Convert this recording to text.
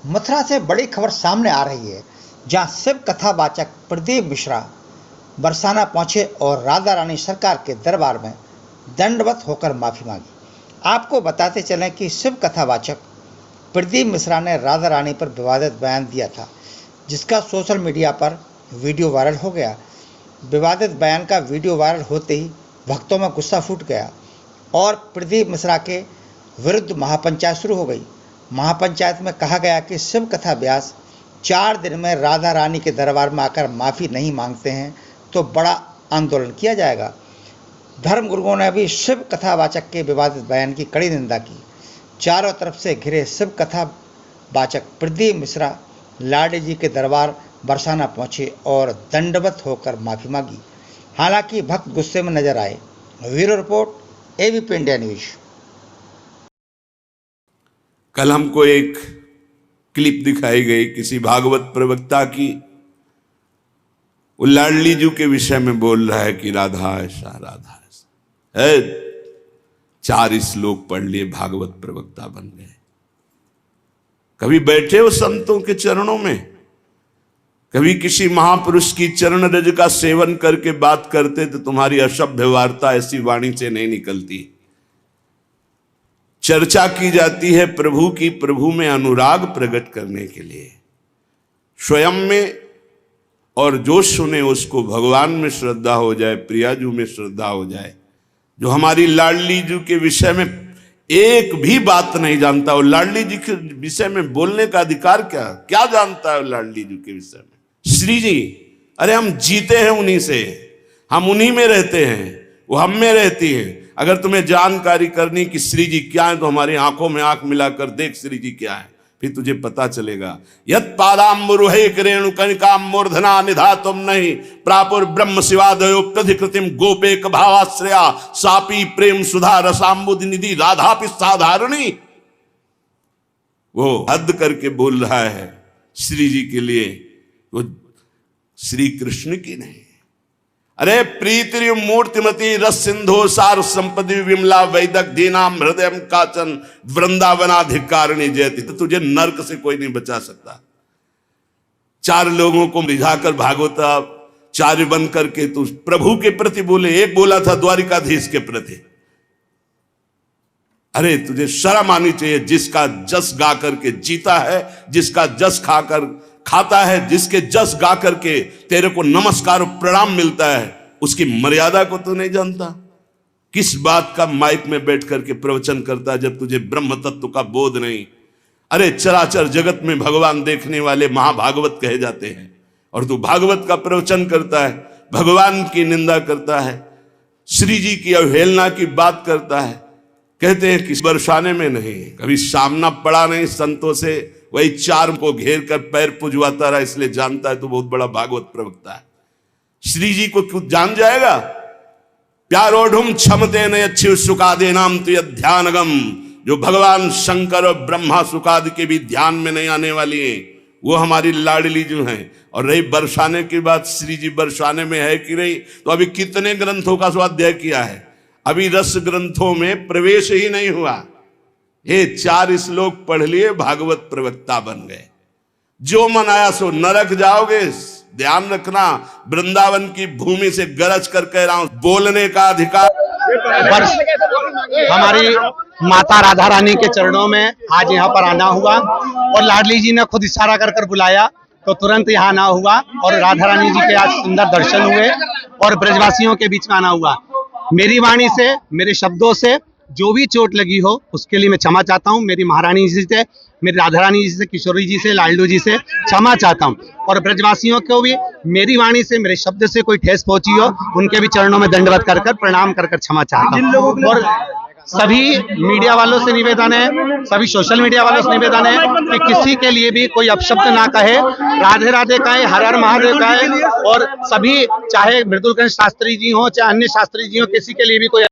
मथुरा से बड़ी खबर सामने आ रही है, जहां शिव कथावाचक प्रदीप मिश्रा बरसाना पहुंचे और राधा रानी सरकार के दरबार में दंडवत होकर माफी मांगी। आपको बताते चलें कि शिव कथावाचक प्रदीप मिश्रा ने राधा रानी पर विवादित बयान दिया था, जिसका सोशल मीडिया पर वीडियो वायरल हो गया। विवादित बयान का वीडियो वायरल होते ही भक्तों में गुस्सा फूट गया और प्रदीप मिश्रा के विरुद्ध महापंचायत शुरू हो गई। महापंचायत में कहा गया कि शिव कथा व्यास 4 दिन में राधा रानी के दरबार में आकर माफ़ी नहीं मांगते हैं तो बड़ा आंदोलन किया जाएगा। धर्म गुरुओं ने भी शिव कथावाचक के विवादित बयान की कड़ी निंदा की। चारों तरफ से घिरे शिव कथावाचक प्रदीप मिश्रा लाडी जी के दरबार बरसाना पहुंचे और दंडवत होकर माफ़ी मांगी। हालांकि भक्त गुस्से में नजर आए। Bureau report, ABP India news. कल हमको एक क्लिप दिखाई गई किसी भागवत प्रवक्ता की, वो लाडली जी के विषय में बोल रहा है कि राधा ऐसा राधा ऐसा है। 4 श्लोक पढ़ लिए, भागवत प्रवक्ता बन गए। कभी बैठे हो संतों के चरणों में, कभी किसी महापुरुष की चरण रज का सेवन करके बात करते तो तुम्हारी असभ्य वार्ता ऐसी वाणी से नहीं निकलती। चर्चा की जाती है प्रभु की, प्रभु में अनुराग प्रकट करने के लिए, स्वयं में, और जो सुने उसको भगवान में श्रद्धा हो जाए, प्रियाजू में श्रद्धा हो जाए। जो हमारी लाडली जी के विषय में एक भी बात नहीं जानता, और लाडली जी के विषय में बोलने का अधिकार क्या जानता है लाडली जी के विषय में? श्री जी, अरे हम जीते हैं उन्हीं से, हम उन्हीं में रहते हैं, वो हम में रहती है। अगर तुम्हें जानकारी करनी कि श्री जी क्या है तो हमारी आंखों में आंख मिलाकर देख श्री जी क्या है, फिर तुझे पता चलेगा। यत पादाम्बुरुहे रेणुकनिकाम मूर्धना निधातुम नहीं प्रापुर ब्रह्म शिवादयो प्रधिकृतिम गोपेक भावाश्रया सापी प्रेम सुधा रसाम्बुद निधि राधापि साधारणी। वो हद करके बोल रहा है श्री जी के लिए, वो श्री कृष्ण की नहीं। अरे प्रीति मूर्तिमती रस सिंधु सार संपदि विमला वैदक दीनाम हृदय काचन वृंदावनाधिकारिणी जयति। तो तुझे नरक से कोई नहीं बचा सकता। 4 लोगों को रिझाकर भागवताचार्य बन करके तू प्रभु के प्रति बोले। एक बोला था द्वारिकाधीश के प्रति। अरे तुझे शर्म आनी चाहिए। जिसका जस गा करके जीता है, जिसका जस खाकर खाता है, जिसके जस गा करके तेरे को नमस्कार और प्रणाम मिलता है, उसकी मर्यादा को तो नहीं जानता। किस बात का माइक में बैठ करके प्रवचन करता है जब तुझे ब्रह्म तत्व का बोध नहीं। अरे चराचर जगत में भगवान देखने वाले महाभागवत कहे जाते हैं, और तू भागवत का प्रवचन करता है, भगवान की निंदा करता है, श्री जी की अवहेलना की बात करता है। कहते हैं कि बरसाने में नहीं, कभी सामना पड़ा नहीं संतों से, वही 4 को घेर कर पैर पुजवाता रहा, इसलिए जानता है तो बहुत बड़ा भागवत प्रवक्ता है। श्री जी को क्यों जान जाएगा? प्यारोढ़ुम क्षमते न अच्छी सुखादे नाम तो ध्यानगम। जो भगवान शंकर और ब्रह्मा सुखादि के भी ध्यान में नहीं आने वाली है, वो हमारी लाडली जो है। और रही बरसाने की बात, श्री जी बरसाने में है कि नहीं, तो अभी कितने ग्रंथों का स्वाध्याय किया है, अभी रस ग्रंथों में प्रवेश ही नहीं हुआ। ये 4 श्लोक पढ़ लिए, भागवत प्रवक्ता बन गए। जो मन आया सो नरक जाओगे। ध्यान रखना, वृंदावन की भूमि से गरज कर कह रहा हूं, बोलने का अधिकार हमारी माता राधा रानी के चरणों में आज यहाँ पर आना हुआ, और लाडली जी ने खुद इशारा कर बुलाया तो तुरंत यहाँ आना हुआ, और राधा रानी जी के आज सुंदर दर्शन हुए और ब्रजवासियों के बीच में आना हुआ। मेरी वाणी से, मेरे शब्दों से जो भी चोट लगी हो उसके लिए मैं क्षमा चाहता हूँ। मेरी महारानी जी से, मेरी राधा रानी जी से, किशोरी जी से, लाडलू जी से क्षमा चाहता हूँ। और ब्रजवासियों को भी मेरी वाणी से, मेरे शब्द से कोई ठेस पहुंची हो, उनके भी चरणों में दंडवत कर प्रणाम कर क्षमा चाहता हूँ। और सभी मीडिया वालों से निवेदन है, सभी सोशल मीडिया वालों से निवेदन है कि किसी के लिए भी कोई अपशब्द ना कहे, राधे राधे कहे, हर हर महादेव कहे। और सभी, चाहे मृदुलकंठ शास्त्री जी हो, चाहे अन्य शास्त्री जी हो, किसी के लिए भी कोई